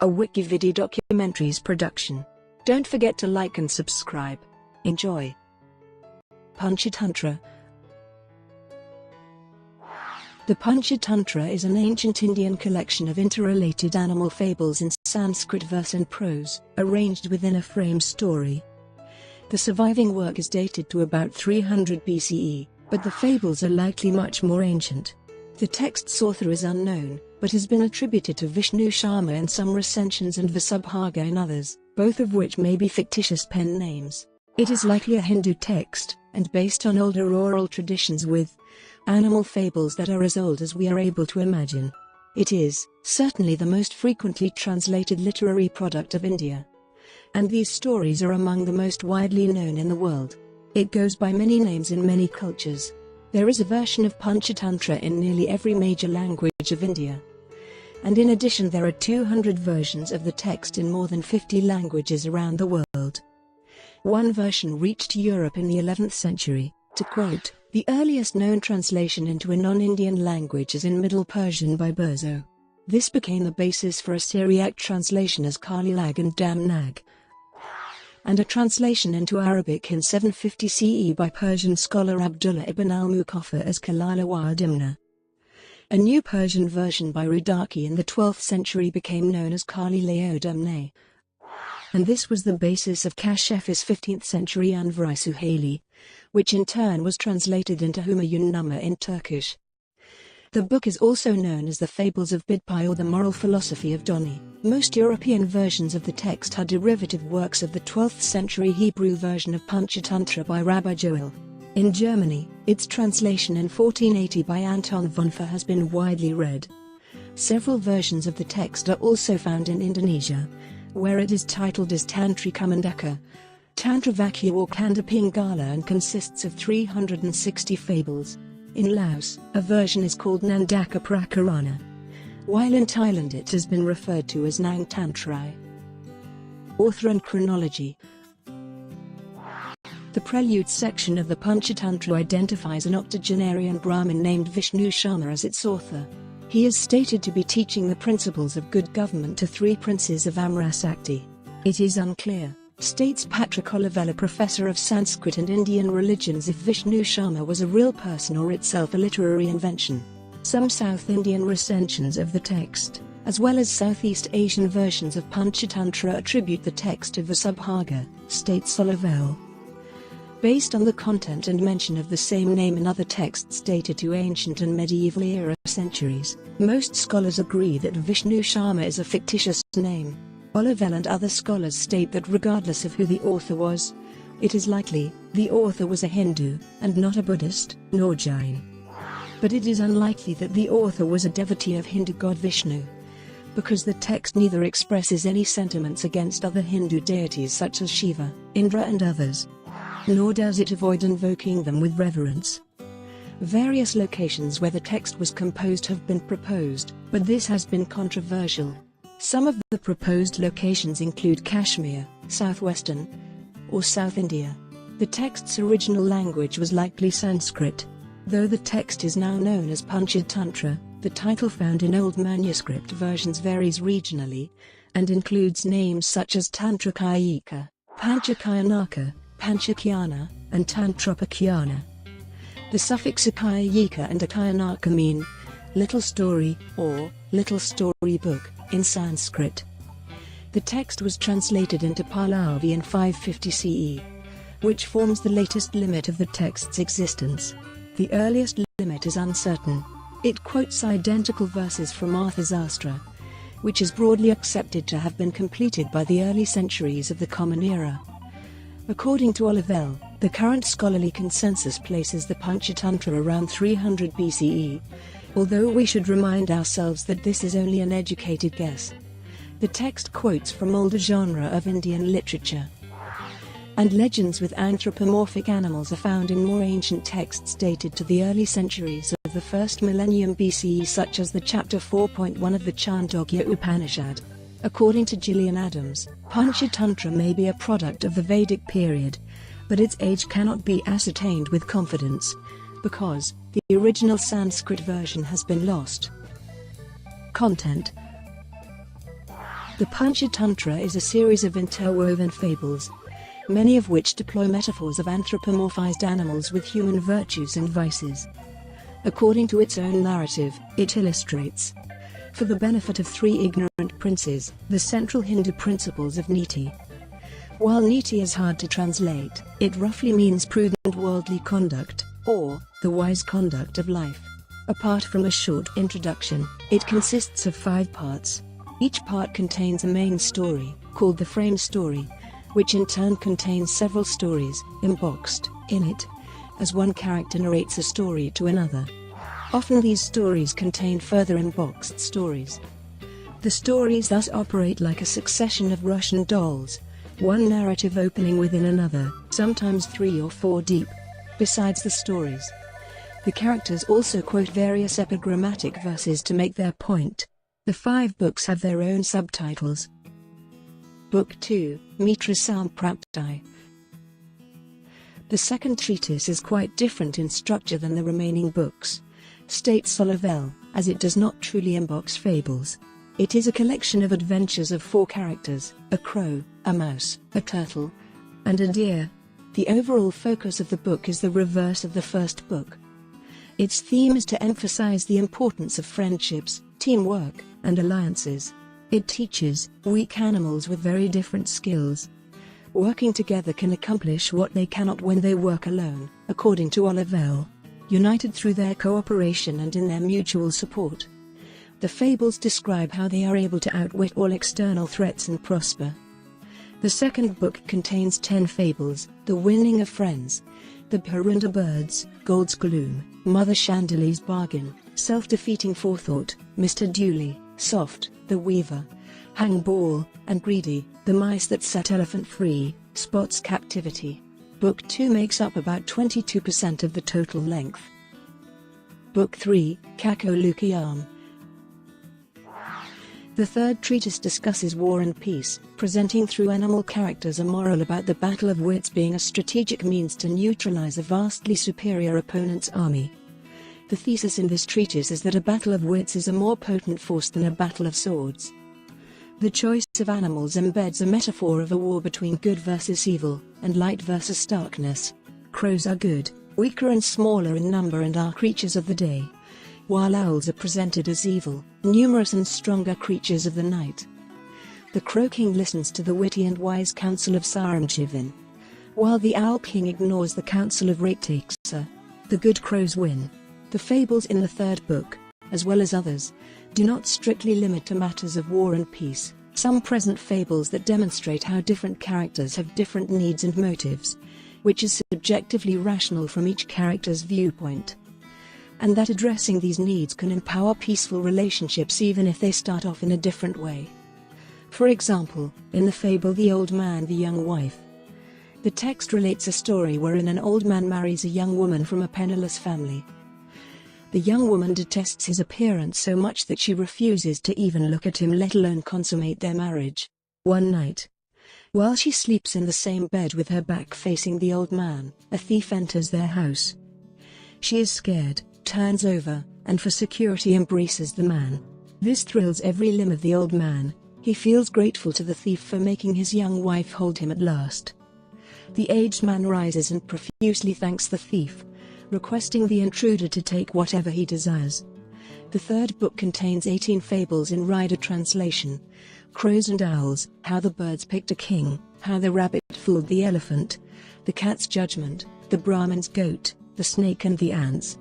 a WikiVidi documentaries production. Don't forget to like and subscribe. Enjoy. Panchatantra. The Panchatantra is an ancient Indian collection of interrelated animal fables in Sanskrit verse and prose, arranged within a framed story. The surviving work is dated to about 300 BCE, but the fables are likely much more ancient. The text's author is unknown, but has been attributed to Vishnu Sharma in some recensions and Vasubhaga in others, both of which may be fictitious pen names. It is likely a Hindu text, and based on older oral traditions with animal fables that are as old as we are able to imagine. It is certainly the most frequently translated literary product of India, and these stories are among the most widely known in the world. It goes by many names in many cultures. There is a version of Panchatantra in nearly every major language of India, and in addition there are 200 versions of the text in more than 50 languages around the world. One version reached Europe in the 11th century. To quote, the earliest known translation into a non-Indian language is in Middle Persian by Burzo. This became the basis for a Syriac translation as Kākolūkīyam and Damnag, and a translation into Arabic in 750 CE by Persian scholar Abdullah ibn al-Muqaffa as Kalila wa Dimna. A new Persian version by Rudaki in the 12th century became known as Kākolūkīyam Damne, and this was the basis of Kashef's 15th century Untitled, which in turn was translated into Humayun Nama in Turkish. The book is also known as the Fables of Bidpai or the Moral Philosophy of Doni. Most European versions of the text are derivative works of the 12th century Hebrew version of Panchatantra by Rabbi Joel. In Germany, its translation in 1480 by Anton von Fer has been widely read. Several versions of the text are also found in Indonesia, where it is titled as Tantrikamandaka, Tantravakya or Kandapingala and consists of 360 fables. In Laos, a version is called Nandaka Prakarana, while in Thailand it has been referred to as Nang Tantrai. Author and chronology. The prelude section of the Panchatantra identifies an octogenarian Brahmin named Vishnu Sharma as its author. He is stated to be teaching the principles of good government to 3 princes of Amrasakti. It is unclear, states Patrick Olivella, professor of Sanskrit and Indian religions, if Vishnu Sharma was a real person or itself a literary invention. Some South Indian recensions of the text, as well as Southeast Asian versions of Panchatantra, attribute the text to Vasubhaga, states Olivella. Based on the content and mention of the same name in other texts dated to ancient and medieval era centuries, most scholars agree that Vishnu Sharma is a fictitious name. Olivella and other scholars state that regardless of who the author was, it is likely the author was a Hindu, and not a Buddhist, nor Jain. But it is unlikely that the author was a devotee of Hindu god Vishnu, because the text neither expresses any sentiments against other Hindu deities such as Shiva, Indra and others, nor does it avoid invoking them with reverence. Various locations where the text was composed have been proposed, but this has been controversial. Some of the proposed locations include Kashmir, southwestern, or South India. The text's original language was likely Sanskrit. Though the text is now known as Panchatantra, the title found in old manuscript versions varies regionally, and includes names such as Tantrakayika, Panchakayanaka, Panchakyana, and Tantropakyana. The suffix akayika and akayanaka mean little story or little story book in Sanskrit. The text was translated into Pahlavi in 550 CE, which forms the latest limit of the text's existence. The earliest limit is uncertain. It quotes identical verses from Arthashastra, which is broadly accepted to have been completed by the early centuries of the Common Era. According to Olivella, the current scholarly consensus places the Panchatantra around 300 BCE, although we should remind ourselves that this is only an educated guess. The text quotes from older genre of Indian literature, and legends with anthropomorphic animals are found in more ancient texts dated to the early centuries of the first millennium BCE, such as the chapter 4.1 of the Chandogya Upanishad. According to Gillian Adams, Panchatantra may be a product of the Vedic period, but its age cannot be ascertained with confidence, because the original Sanskrit version has been lost. Content. The Panchatantra is a series of interwoven fables, many of which deploy metaphors of anthropomorphized animals with human virtues and vices. According to its own narrative, it illustrates, for the benefit of three ignorant princes, the central Hindu principles of niti. While niti is hard to translate, it roughly means prudent worldly conduct, or the wise conduct of life. Apart from a short introduction, it consists of 5 parts. Each part contains a main story, called the frame story, which in turn contains several stories, emboxed in it, as one character narrates a story to another. Often these stories contain further emboxed stories. The stories thus operate like a succession of Russian dolls, one narrative opening within another, sometimes 3 or 4 deep. Besides the stories, the characters also quote various epigrammatic verses to make their point. The 5 books have their own subtitles. Book 2, Mitra-samprāpti. The second treatise is quite different in structure than the remaining books, states Olivel, as it does not truly embox fables. It is a collection of adventures of 4 characters, a crow, a mouse, a turtle, and a deer. The overall focus of the book is the reverse of the first book. Its theme is to emphasize the importance of friendships, teamwork, and alliances. It teaches weak animals with very different skills. Working together can accomplish what they cannot when they work alone, according to Olivel. United through their cooperation and in their mutual support, the fables describe how they are able to outwit all external threats and prosper. The second book contains 10 fables: The Winning of Friends, The Bharunda Birds, Gold's Gloom, Mother Chandeli's Bargain, Self-Defeating Forethought, Mr. Dooley, Soft, The Weaver, Hang Ball, and Greedy, The Mice That Set Elephant Free, Spot's Captivity. Book 2 makes up about 22% of the total length. Book 3, Kākolūkīyam. The third treatise discusses war and peace, presenting through animal characters a moral about the battle of wits being a strategic means to neutralize a vastly superior opponent's army. The thesis in this treatise is that a battle of wits is a more potent force than a battle of swords. The choice of animals embeds a metaphor of a war between good versus evil, and light versus darkness. Crows are good, weaker and smaller in number and are creatures of the day, while owls are presented as evil, numerous and stronger creatures of the night. The Crow King listens to the witty and wise counsel of Saramjivin, while the Owl King ignores the counsel of Raktaksa. The good crows win. The fables in the third book, as well as others, do not strictly limit to matters of war and peace. Some present fables that demonstrate how different characters have different needs and motives, which is subjectively rational from each character's viewpoint, and that addressing these needs can empower peaceful relationships even if they start off in a different way. For example, in the fable The Old Man, the Young Wife, the text relates a story wherein an old man marries a young woman from a penniless family. The young woman detests his appearance so much that she refuses to even look at him, let alone consummate their marriage. One night, while she sleeps in the same bed with her back facing the old man, a thief enters their house. She is scared, turns over, and for security embraces the man. This thrills every limb of the old man. He feels grateful to the thief for making his young wife hold him at last. The aged man rises and profusely thanks the thief, requesting the intruder to take whatever he desires. The third book contains 18 fables in rider translation: Crows and Owls, How the Birds Picked a King, How the Rabbit Fooled the Elephant, The Cat's Judgment, The Brahmin's Goat, The Snake and the Ants,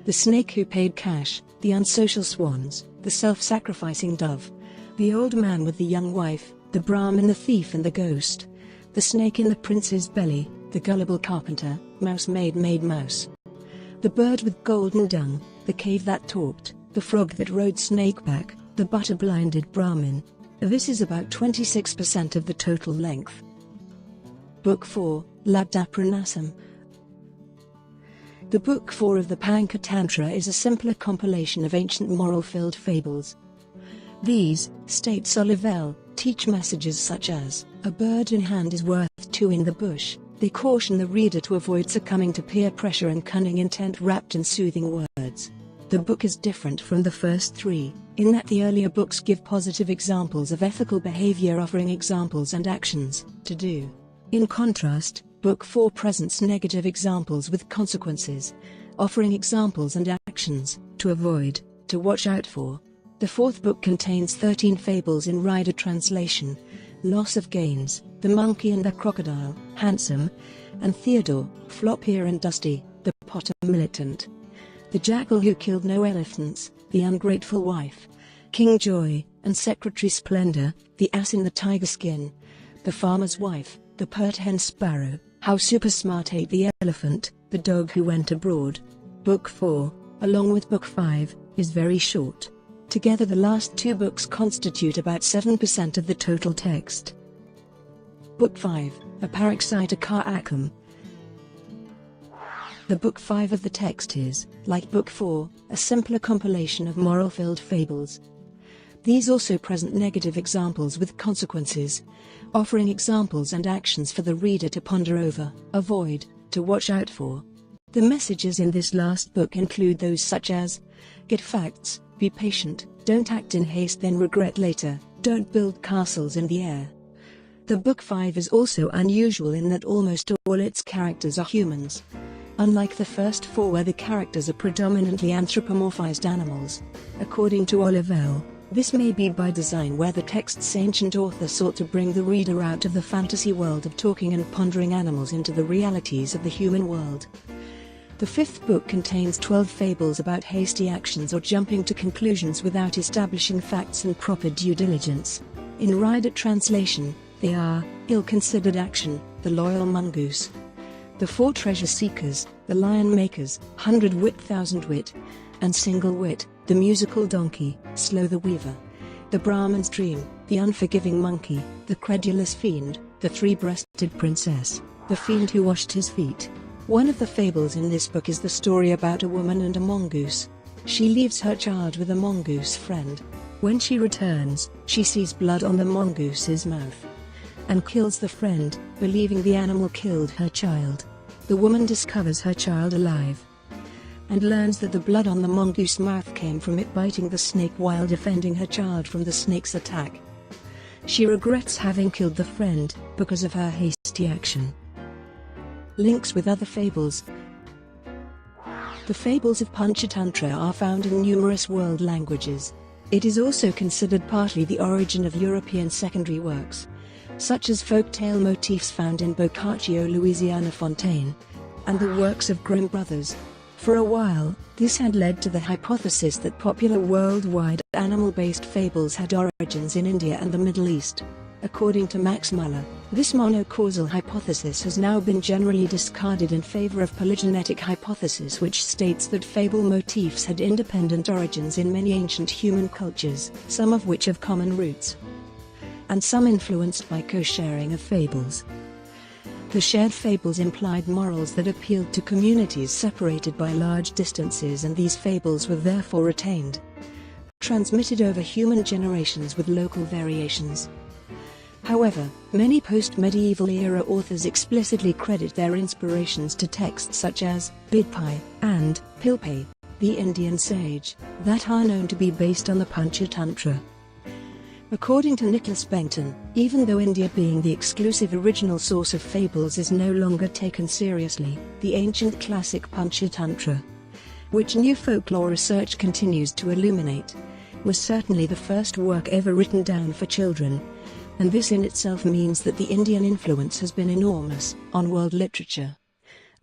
The Snake Who Paid Cash, The Unsocial Swans, The Self-Sacrificing Dove, The Old Man with the Young Wife, The Brahmin, the Thief and the Ghost, The Snake in the Prince's Belly, The Gullible Carpenter, Mouse Made Mouse, The Bird with Golden Dung, The Cave That Talked, The Frog That Rode Snakeback, The Butter-Blinded Brahmin. This is about 26% of the total length. Book 4, Labdhapraṇāśam. The Book 4 of the Panchatantra is a simpler compilation of ancient moral-filled fables. These, states Olivel, teach messages such as, a bird in hand is worth 2 in the bush. They caution the reader to avoid succumbing to peer pressure and cunning intent wrapped in soothing words. The book is different from the first 3, in that the earlier books give positive examples of ethical behavior, offering examples and actions to do. In contrast, Book 4 presents negative examples with consequences, offering examples and actions to avoid, to watch out for. The fourth book contains 13 fables in Rider translation: Loss of Gains, The Monkey and the Crocodile, Handsome, and Theodore, Floppier and Dusty, the Potter Militant, The Jackal Who Killed No Elephants, The Ungrateful Wife, King Joy, and Secretary Splendor, The Ass in the Tiger Skin, The Farmer's Wife, The Pert Hen Sparrow, How Supersmart Ate the Elephant, The Dog Who Went Abroad. Book 4, along with Book 5, is very short. Together the last two books constitute about 7% of the total text. Book 5, Aparīkṣitakārakaṃ. The Book 5 of the text is, like Book 4, a simpler compilation of moral-filled fables. These also present negative examples with consequences, offering examples and actions for the reader to ponder over, avoid, to watch out for. The messages in this last book include those such as, get facts, be patient, don't act in haste then regret later, don't build castles in the air. The Book 5 is also unusual in that almost all its characters are humans. Unlike the first four where the characters are predominantly anthropomorphized animals. According to Olivelle, this may be by design, where the text's ancient author sought to bring the reader out of the fantasy world of talking and pondering animals into the realities of the human world. The fifth book contains 12 fables about hasty actions or jumping to conclusions without establishing facts and proper due diligence. In Rider translation, they are, Ill-Considered Action, The Loyal Mongoose, The Four Treasure Seekers, The Lion Makers, 100 Wit 1000 Wit, and Single Wit, The Musical Donkey, Slow the Weaver, The Brahman's Dream, The Unforgiving Monkey, The Credulous Fiend, The Three-Breasted Princess, The Fiend Who Washed His Feet. One of the fables in this book is the story about a woman and a mongoose. She leaves her child with a mongoose friend. When she returns, she sees blood on the mongoose's mouth and kills the friend, believing the animal killed her child. The woman discovers her child alive and learns that the blood on the mongoose mouth came from it biting the snake while defending her child from the snake's attack. She regrets having killed the friend because of her hasty action. Links with other fables. The fables of Panchatantra are found in numerous world languages. It is also considered partly the origin of European secondary works, such as folk-tale motifs found in Boccaccio, Louisiana Fontaine, and the works of Grimm brothers. For a while, this had led to the hypothesis that popular worldwide animal-based fables had origins in India and the Middle East. According to Max Muller, this monocausal hypothesis has now been generally discarded in favor of polygenetic hypothesis, which states that fable motifs had independent origins in many ancient human cultures, some of which have common roots, and some influenced by co-sharing of fables. The shared fables implied morals that appealed to communities separated by large distances, and these fables were therefore retained, transmitted over human generations with local variations. However, many post-medieval era authors explicitly credit their inspirations to texts such as Bidpai and Pilpai, the Indian sage, that are known to be based on the Panchatantra. According to Nicholas Benton, even though India being the exclusive original source of fables is no longer taken seriously, the ancient classic Panchatantra, which new folklore research continues to illuminate, was certainly the first work ever written down for children, and this in itself means that the Indian influence has been enormous on world literature,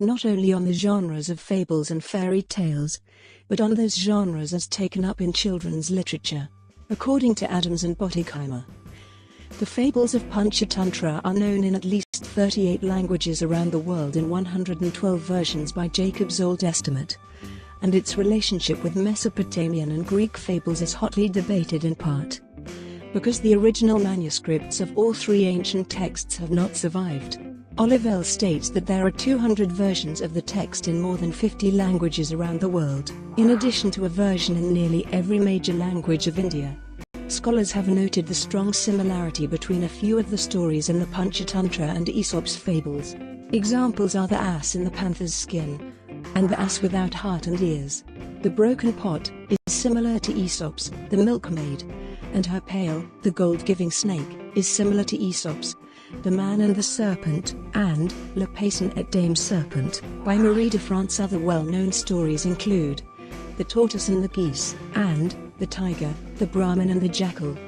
not only on the genres of fables and fairy tales, but on those genres as taken up in children's literature. According to Adams and Bottigheimer, the fables of Panchatantra are known in at least 38 languages around the world in 112 versions by Jacob's Old Estimate, and its relationship with Mesopotamian and Greek fables is hotly debated, in part because the original manuscripts of all three ancient texts have not survived. Olivelle states that there are 200 versions of the text in more than 50 languages around the world, in addition to a version in nearly every major language of India. Scholars have noted the strong similarity between a few of the stories in the Panchatantra and Aesop's fables. Examples are the ass in the panther's skin, and the ass without heart and ears. The broken pot is similar to Aesop's The Milkmaid, and her pail, the gold-giving snake, is similar to Aesop's The Man and the Serpent, and Le Paysan et Dame Serpent by Marie de France. Other well-known stories include The Tortoise and the Geese, and The Tiger, the Brahmin and the Jackal.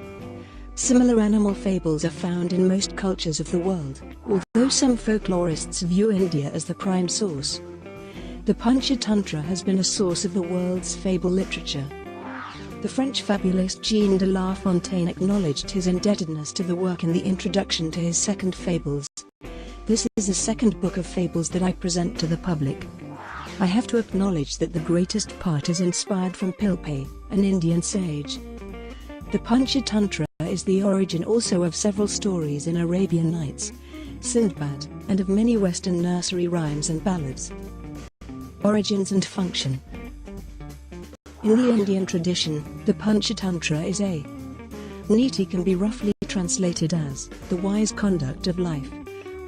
Similar animal fables are found in most cultures of the world, although some folklorists view India as the prime source. The Panchatantra has been a source of the world's fable literature. The French fabulist Jean de La Fontaine acknowledged his indebtedness to the work in the introduction to his second Fables. This is the second book of fables that I present to the public. I have to acknowledge that the greatest part is inspired from Pilpay, an Indian sage. The Panchatantra is the origin also of several stories in Arabian Nights, Sindbad, and of many Western nursery rhymes and ballads. Origins and function. In the Indian tradition, the Panchatantra is a niti can be roughly translated as the wise conduct of life,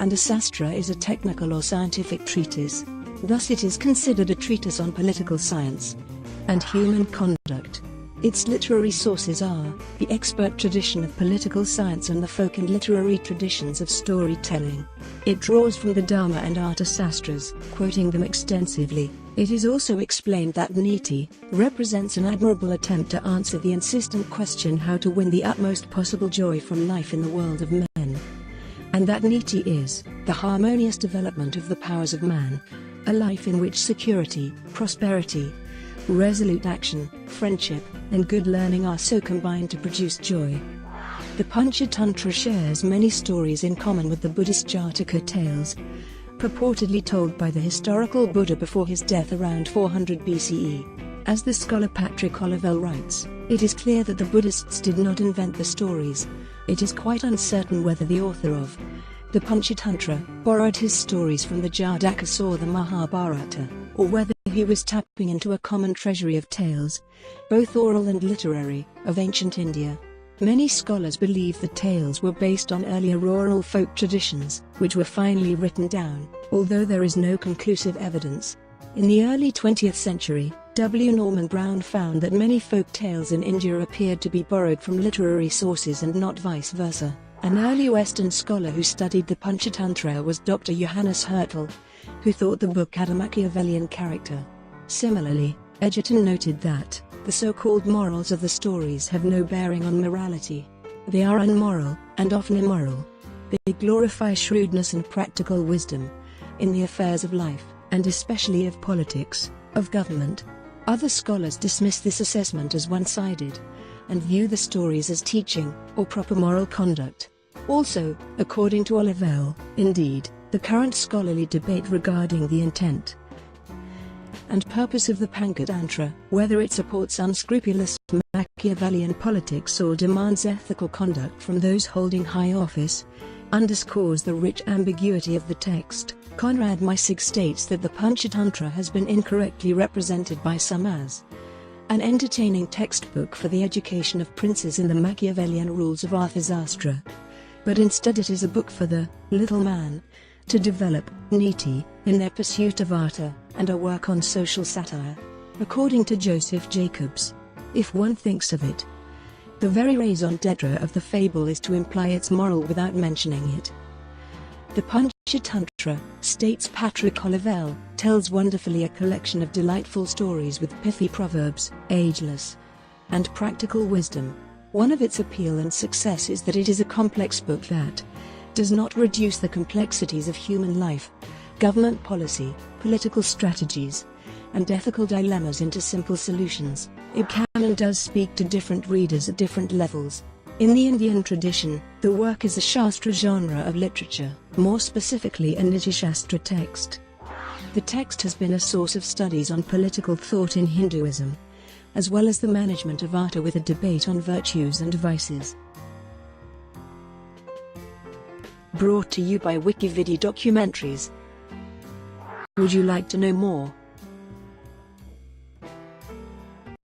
and a sastra is a technical or scientific treatise. Thus it is considered a treatise on political science and human conduct. Its literary sources are the expert tradition of political science and the folk and literary traditions of storytelling. It draws from the Dharma and Artha Sastras, quoting them extensively. It is also explained that niti represents an admirable attempt to answer the insistent question how to win the utmost possible joy from life in the world of men, and that niti is the harmonious development of the powers of man, a life in which security, prosperity, resolute action, friendship, and good learning are so combined to produce joy. The Panchatantra shares many stories in common with the Buddhist Jataka tales, purportedly told by the historical Buddha before his death around 400 BCE. As the scholar Patrick Olivelle writes, it is clear that the Buddhists did not invent the stories. It is quite uncertain whether the author of the Panchatantra borrowed his stories from the Jatakas or the Mahabharata, or whether he was tapping into a common treasury of tales, both oral and literary, of ancient India. Many scholars believe the tales were based on earlier oral folk traditions, which were finally written down, although there is no conclusive evidence. In the early 20th century, W. Norman Brown found that many folk tales in India appeared to be borrowed from literary sources and not vice versa. An early Western scholar who studied the Panchatantra was Dr. Johannes Hertel, who thought the book had a Machiavellian character. Similarly, Egerton noted that the so-called morals of the stories have no bearing on morality. They are unmoral, and often immoral. They glorify shrewdness and practical wisdom in the affairs of life, and especially of politics, of government. Other scholars dismiss this assessment as one-sided, and view the stories as teaching, or proper moral conduct. Also, according to Olivelle, indeed, the current scholarly debate regarding the intent and purpose of the Panchatantra, whether it supports unscrupulous Machiavellian politics or demands ethical conduct from those holding high office, underscores the rich ambiguity of the text. Conrad Meissig states that the Panchatantra has been incorrectly represented by some as an entertaining textbook for the education of princes in the Machiavellian rules of Arthashastra, but instead it is a book for the little man to develop niti in their pursuit of artha, and a work on social satire. According to Joseph Jacobs, if one thinks of it, the very raison d'etre of the fable is to imply its moral without mentioning it. The Panchatantra, states Patrick Olivelle, tells wonderfully a collection of delightful stories with pithy proverbs, ageless, and practical wisdom. One of its appeal and success is that it is a complex book that does not reduce the complexities of human life, government policy, political strategies, and ethical dilemmas into simple solutions. It can and does speak to different readers at different levels. In the Indian tradition, the work is a Shastra genre of literature, more specifically a Niti-shastra text. The text has been a source of studies on political thought in Hinduism, as well as the management of artha with a debate on virtues and vices. Brought to you by WikiVidi documentaries. Would you like to know more?